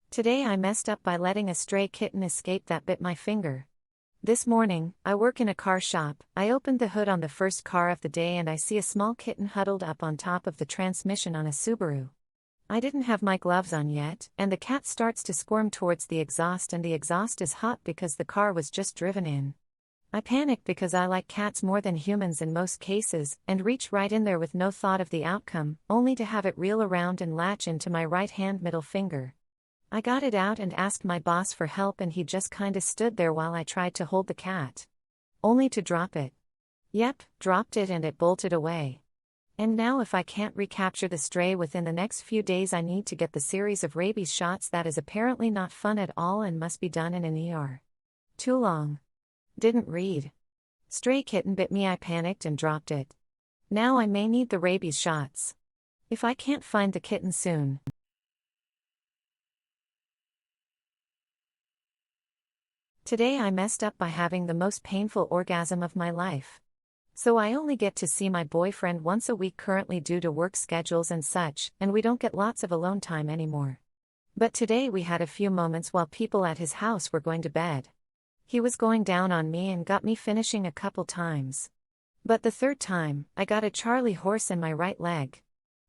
Today I messed up by letting a stray kitten escape that bit my finger. This morning, I work in a car shop. I opened the hood on the first car of the day and I see a small kitten huddled up on top of the transmission on a Subaru. I didn't have my gloves on yet, and the cat starts to squirm towards the exhaust, and the exhaust is hot because the car was just driven in. I panicked because I like cats more than humans in most cases, and reach right in there with no thought of the outcome, only to have it reel around and latch into my right hand middle finger. I got it out and asked my boss for help, and he just kinda stood there while I tried to hold the cat. Only to drop it. Yep, dropped it and it bolted away. And now if I can't recapture the stray within the next few days, I need to get the series of rabies shots that is apparently not fun at all and must be done in an ER. Too long. Didn't read. Stray kitten bit me. I panicked and dropped it. Now I may need the rabies shots. If I can't find the kitten soon. Today I messed up by having the most painful orgasm of my life. So I only get to see my boyfriend once a week currently due to work schedules and such, and we don't get lots of alone time anymore. But today we had a few moments while people at his house were going to bed. He was going down on me and got me finishing a couple times. But the third time, I got a Charlie horse in my right leg.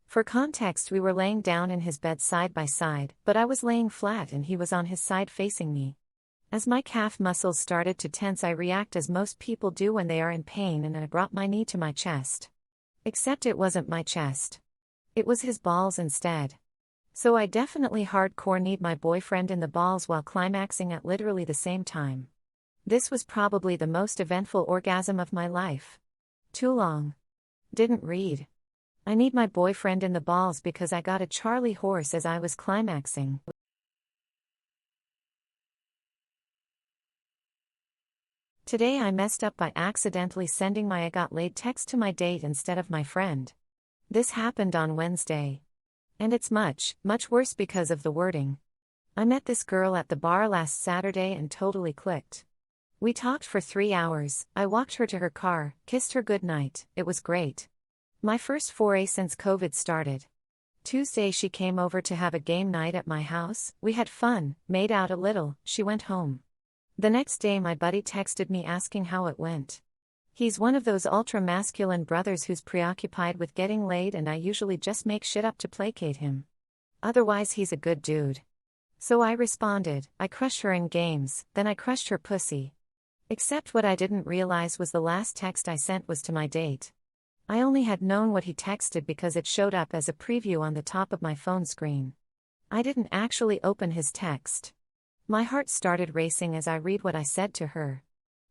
For context, we were laying down in his bed side by side, but I was laying flat and he was on his side facing me. As my calf muscles started to tense, I react as most people do when they are in pain, and I brought my knee to my chest. Except it wasn't my chest. It was his balls instead. So I definitely hardcore kneed my boyfriend in the balls while climaxing at literally the same time. This was probably the most eventful orgasm of my life. Too long. Didn't read. I kneed my boyfriend in the balls because I got a Charlie horse as I was climaxing. Today I messed up by accidentally sending my "I got laid" text to my date instead of my friend. This happened on Wednesday. And it's much, much worse because of the wording. I met this girl at the bar last Saturday and totally clicked. We talked for 3 hours, I walked her to her car, kissed her goodnight, it was great. My first foray since COVID started. Tuesday she came over to have a game night at my house, we had fun, made out a little, she went home. The next day my buddy texted me asking how it went. He's one of those ultra-masculine brothers who's preoccupied with getting laid, and I usually just make shit up to placate him. Otherwise he's a good dude. So I responded, I crush her in games, then I crushed her pussy. Except what I didn't realize was the last text I sent was to my date. I only had known what he texted because it showed up as a preview on the top of my phone screen. I didn't actually open his text. My heart started racing as I read what I said to her.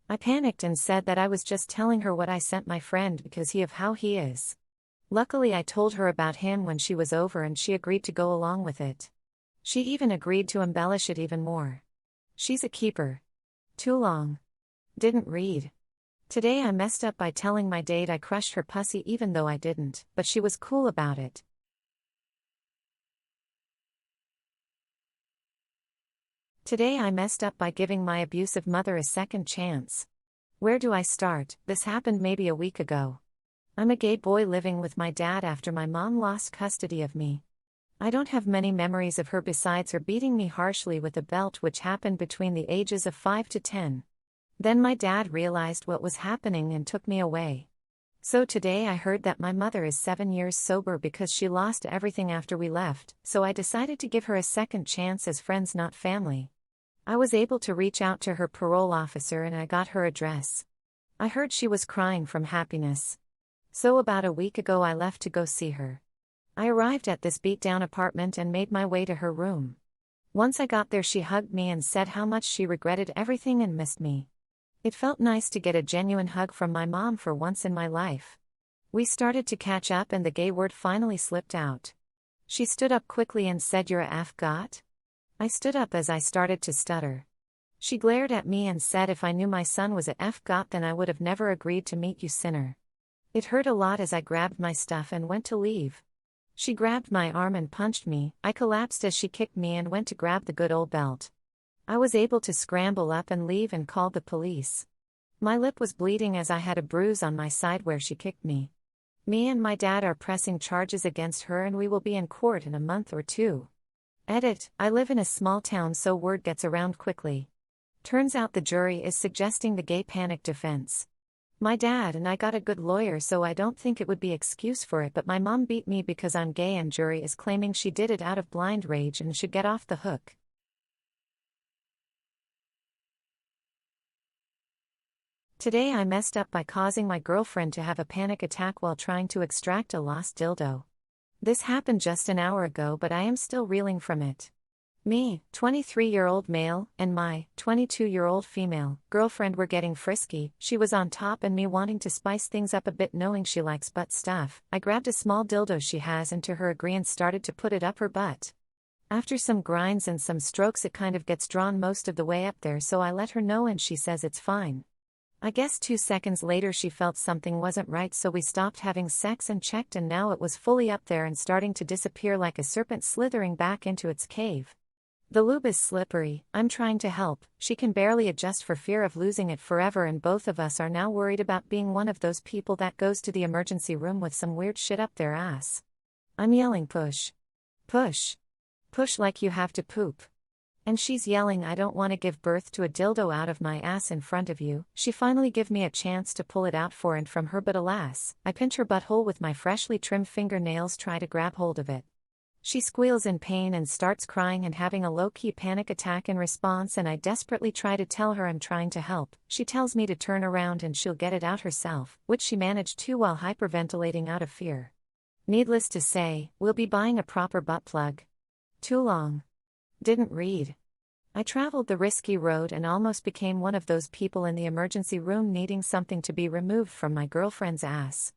I panicked and said that I was just telling her what I sent my friend because of how he is. Luckily I told her about him when she was over and she agreed to go along with it. She even agreed to embellish it even more. She's a keeper. Too long. Didn't read. Today I messed up by telling my date I crushed her pussy even though I didn't, but she was cool about it. Today I messed up by giving my abusive mother a second chance. Where do I start? This happened maybe a week ago. I'm a gay boy living with my dad after my mom lost custody of me. I don't have many memories of her besides her beating me harshly with a belt, which happened between the ages of 5 to 10. Then my dad realized what was happening and took me away. So today I heard that my mother is 7 years sober because she lost everything after we left, so I decided to give her a second chance as friends not family. I was able to reach out to her parole officer and I got her address. I heard she was crying from happiness. So about a week ago I left to go see her. I arrived at this beat-down apartment and made my way to her room. Once I got there she hugged me and said how much she regretted everything and missed me. It felt nice to get a genuine hug from my mom for once in my life. We started to catch up and the gay word finally slipped out. She stood up quickly and said, "You're a F-got?" I stood up as I started to stutter. She glared at me and said if I knew my son was a F-got then I would have never agreed to meet you, sinner. It hurt a lot as I grabbed my stuff and went to leave. She grabbed my arm and punched me. I collapsed as she kicked me and went to grab the good old belt. I was able to scramble up and leave and called the police. My lip was bleeding as I had a bruise on my side where she kicked me. Me and my dad are pressing charges against her and we will be in court in a month or two. Edit, I live in a small town so word gets around quickly. Turns out the jury is suggesting the gay panic defense. My dad and I got a good lawyer so I don't think it would be excuse for it, but my mom beat me because I'm gay and jury is claiming she did it out of blind rage and should get off the hook. Today I messed up by causing my girlfriend to have a panic attack while trying to extract a lost dildo. This happened just an hour ago, but I am still reeling from it. Me, 23-year-old male, and my 22-year-old female girlfriend were getting frisky. She was on top and me wanting to spice things up a bit knowing she likes butt stuff. I grabbed a small dildo she has and to her agreeance started to put it up her butt. After some grinds and some strokes it kind of gets drawn most of the way up there, so I let her know and she says it's fine. I guess 2 seconds later she felt something wasn't right, so we stopped having sex and checked, and now it was fully up there and starting to disappear like a serpent slithering back into its cave. The lube is slippery. I'm trying to help. She can barely adjust for fear of losing it forever, and both of us are now worried about being one of those people that goes to the emergency room with some weird shit up their ass. I'm yelling push. Push. Push like you have to poop. And she's yelling I don't want to give birth to a dildo out of my ass in front of you. She finally give me a chance to pull it out for and from her, but alas, I pinch her butthole with my freshly trimmed fingernails, try to grab hold of it. She squeals in pain and starts crying and having a low-key panic attack in response, and I desperately try to tell her I'm trying to help. She tells me to turn around and she'll get it out herself, which she managed to while hyperventilating out of fear. Needless to say, we'll be buying a proper butt plug. Too long. Didn't read. I traveled the risky road and almost became one of those people in the emergency room needing something to be removed from my girlfriend's ass.